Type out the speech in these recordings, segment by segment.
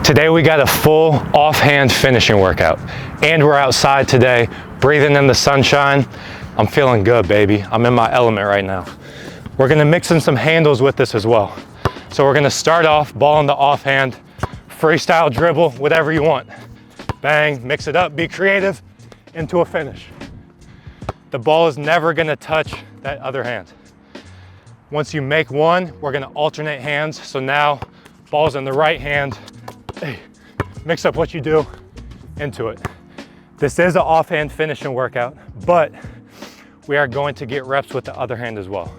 Today we got a full offhand finishing workout, and we're outside today, breathing in the sunshine. I'm feeling good, baby. I'm in my element right now. We're gonna mix in some handles with this as well. So we're gonna start off ball in the offhand, freestyle dribble, whatever you want. Bang, mix it up, be creative, into a finish. The ball is never gonna touch that other hand. Once you make one, we're gonna alternate hands. So now, ball's in the right hand, mix up what you do, into it. This is an offhand finishing workout, but we are going to get reps with the other hand as well.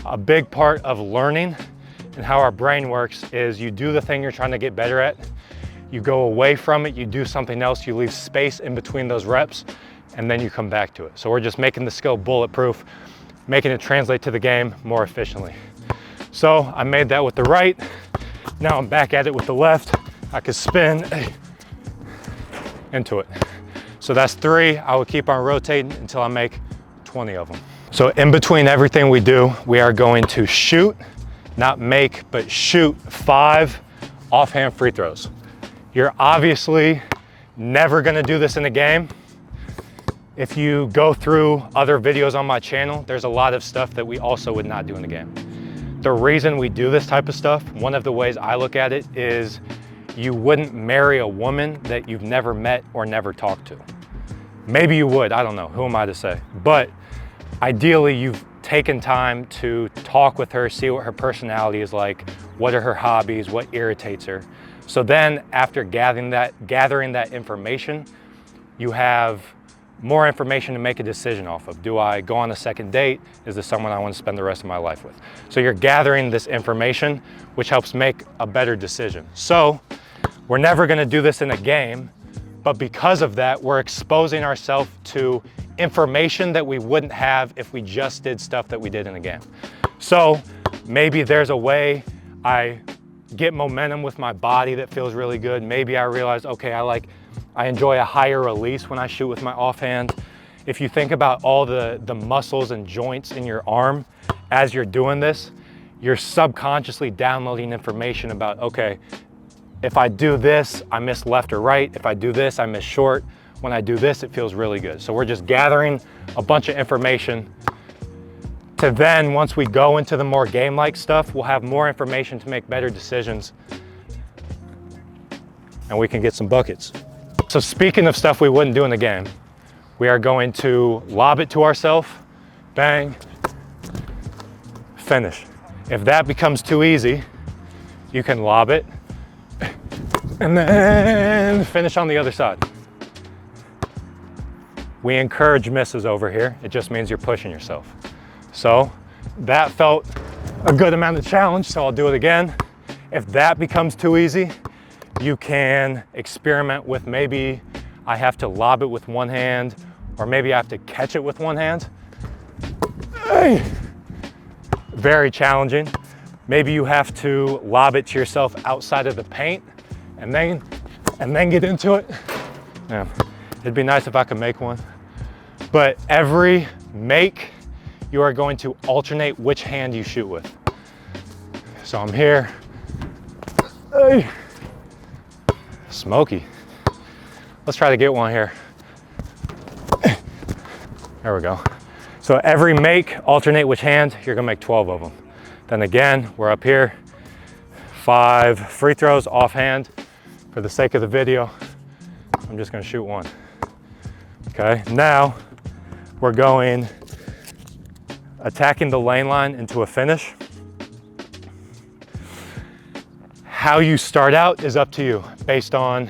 A big part of learning and how our brain works is you do the thing you're trying to get better at, you go away from it, you do something else, you leave space in between those reps, and then you come back to it. So we're just making the skill bulletproof, making it translate to the game more efficiently. So I made that with the right, now I'm back at it with the left. I could spin into it. So that's 3. I will keep on rotating until I make 20 of them. So in between everything we do, we are going to shoot, not make, but shoot 5 offhand free throws. You're obviously never gonna do this in a game. If you go through other videos on my channel, there's a lot of stuff that we also would not do in the game. The reason we do this type of stuff, one of the ways I look at it is you wouldn't marry a woman that you've never met or never talked to. Maybe you would, I don't know, who am I to say? But ideally you've taken time to talk with her, see what her personality is like, what are her hobbies, what irritates her. So then after gathering that information, you have more information to make a decision off of. Do I go on a second date? Is this someone I want to spend the rest of my life with? So you're gathering this information, which helps make a better decision. So we're never going to do this in a game, but because of that, we're exposing ourselves to information that we wouldn't have if we just did stuff that we did in a game. So maybe there's a way I get momentum with my body that feels really good. Maybe I realize, okay, I enjoy a higher release when I shoot with my offhand. If you think about all the muscles and joints in your arm as you're doing this, you're subconsciously downloading information about, okay, if I do this, I miss left or right. If I do this, I miss short. When I do this, it feels really good. So we're just gathering a bunch of information to then, once we go into the more game-like stuff, we'll have more information to make better decisions and we can get some buckets. So speaking of stuff we wouldn't do in the game, we are going to lob it to ourselves, bang, finish. If that becomes too easy, you can lob it and then finish on the other side. We encourage misses over here. It just means you're pushing yourself. So that felt a good amount of challenge, so I'll do it again. If that becomes too easy, you can experiment with maybe I have to lob it with one hand, or maybe I have to catch it with one hand. Very challenging. Maybe you have to lob it to yourself outside of the paint and then get into it. Yeah. It'd be nice if I could make one. But every make, you are going to alternate which hand you shoot with. So I'm here. Smoky. Let's try to get one here. There we go. So every make, alternate which hand, you're gonna make 12 of them. Then again, we're up here. 5 free throws offhand. For the sake of the video, I'm just gonna shoot one. Okay, now we're going attacking the lane line into a finish. How you start out is up to you based on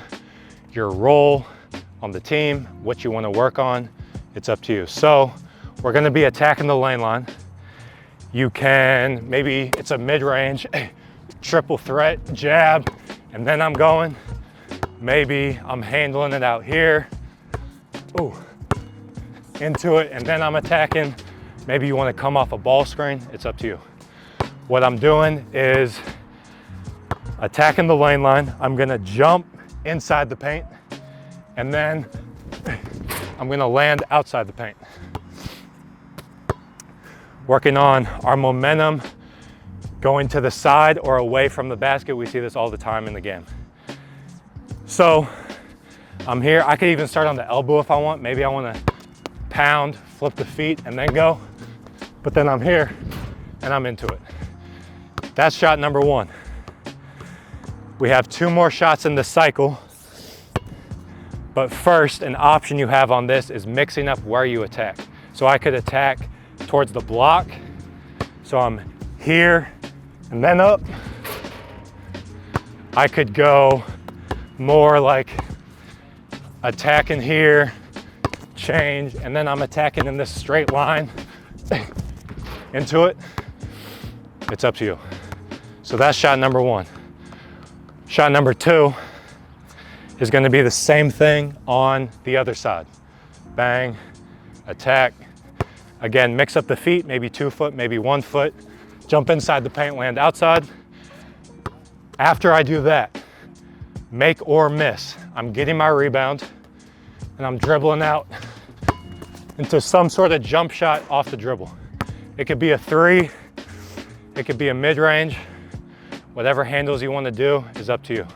your role on the team, what you want to work on, it's up to you. So we're going to be attacking the lane line. You can, maybe it's a mid-range, triple threat, jab, and then I'm going. Maybe I'm handling it out here, ooh, into it, and then I'm attacking. Maybe you want to come off a ball screen, it's up to you. What I'm doing is attacking the lane line. I'm gonna jump inside the paint, and then I'm gonna land outside the paint. Working on our momentum, going to the side or away from the basket. We see this all the time in the game. So I'm here. I could even start on the elbow if I want. Maybe I want to pound, flip the feet, and then go. But then I'm here and I'm into it. That's shot number one. We have 2 more shots in the cycle. But first, an option you have on this is mixing up where you attack. So I could attack towards the block. So I'm here and then up. I could go more like attacking here, change, and then I'm attacking in this straight line into it. It's up to you. So that's shot number one. Shot number two is going to be the same thing on the other side. Bang, attack. Again, mix up the feet, maybe 2 foot, maybe 1 foot. Jump inside the paint, land outside. After I do that, make or miss. I'm getting my rebound and I'm dribbling out into some sort of jump shot off the dribble. It could be a 3, it could be a mid-range. Whatever handles you want to do is up to you.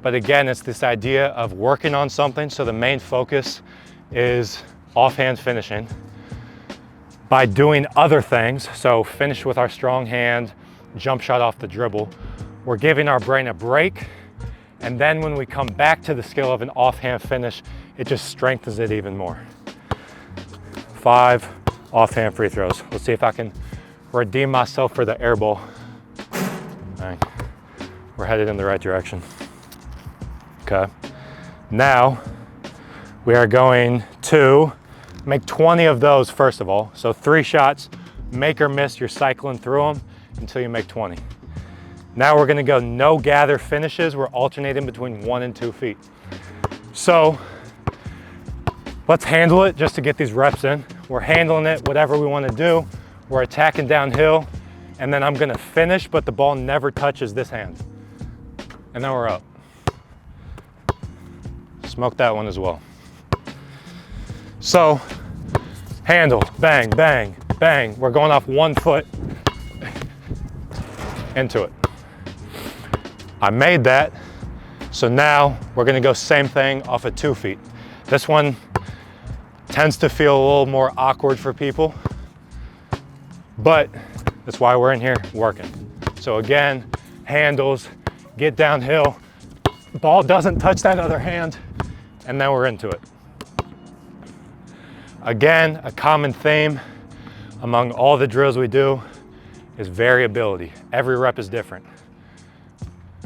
But again, it's this idea of working on something. So the main focus is offhand finishing by doing other things. So finish with our strong hand, jump shot off the dribble. We're giving our brain a break. And then when we come back to the skill of an offhand finish, it just strengthens it even more. 5 offhand free throws. Let's see if I can redeem myself for the air ball. Bang. We're headed in the right direction. Okay. Now we are going to make 20 of those first of all. So 3 shots, make or miss, you're cycling through them until you make 20. Now we're gonna go no gather finishes. We're alternating between 1 and 2 feet. So let's handle it just to get these reps in. We're handling it, whatever we wanna do. We're attacking downhill, and then I'm gonna finish, but the ball never touches this hand. And then we're up. Smoke that one as well. So, handle, bang, bang, bang. We're going off 1 foot into it. I made that, so now we're gonna go same thing off of 2 feet. This one tends to feel a little more awkward for people, but that's why we're in here working. So again, handles, get downhill, ball doesn't touch that other hand, and then we're into it. Again, a common theme among all the drills we do is variability. Every rep is different.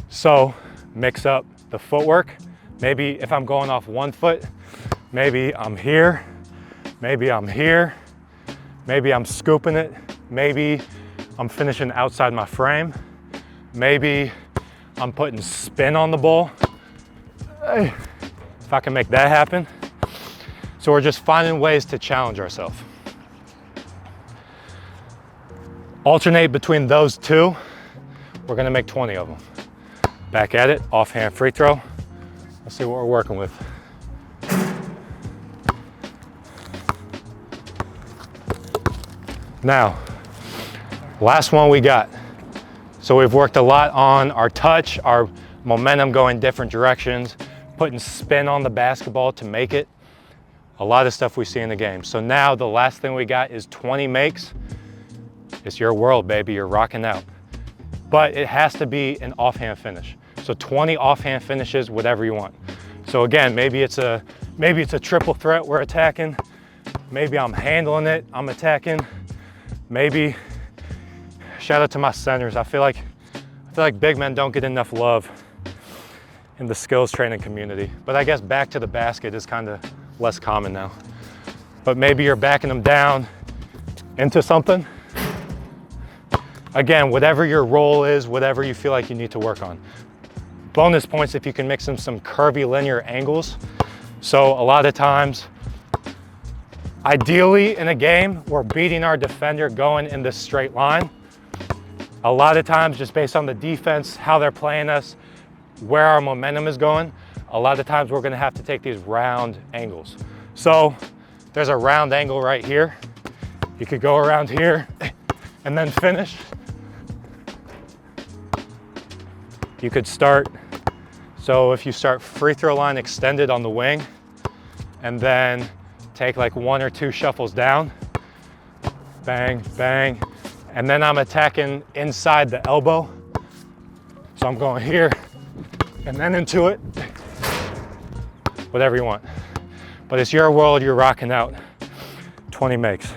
So mix up the footwork. Maybe if I'm going off 1 foot, maybe I'm here, maybe I'm here, maybe I'm scooping it, maybe I'm finishing outside my frame, maybe I'm putting spin on the ball. If I can make that happen. So we're just finding ways to challenge ourselves. Alternate between those 2. We're gonna make 20 of them. Back at it, offhand free throw. Let's see what we're working with. Now, last one we got. So we've worked a lot on our touch, our momentum going different directions, putting spin on the basketball to make it. A lot of stuff we see in the game. So now the last thing we got is 20 makes. It's your world, baby, you're rocking out. But it has to be an offhand finish. So 20 offhand finishes, whatever you want. So again, maybe it's a triple threat we're attacking. Maybe I'm handling it, I'm attacking. Maybe, shout out to my centers. I feel like big men don't get enough love in the skills training community. But I guess back to the basket is kind of less common now. But maybe you're backing them down into something. Again, whatever your role is, whatever you feel like you need to work on. Bonus points if you can mix in some curvy linear angles. So a lot of times, ideally in a game, we're beating our defender going in this straight line. A lot of times, just based on the defense, how they're playing us, where our momentum is going, a lot of times we're gonna have to take these round angles. So there's a round angle right here. You could go around here and then finish. You could start So if you start free throw line extended on the wing and then take like 1 or 2 shuffles down, bang, bang, and then I'm attacking inside the elbow. So I'm going here and then into it, whatever you want. But it's your world, you're rocking out. 20 makes.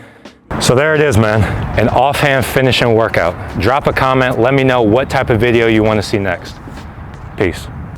So there it is, man, an offhand finishing workout. Drop a comment, let me know what type of video you want to see next. Peace.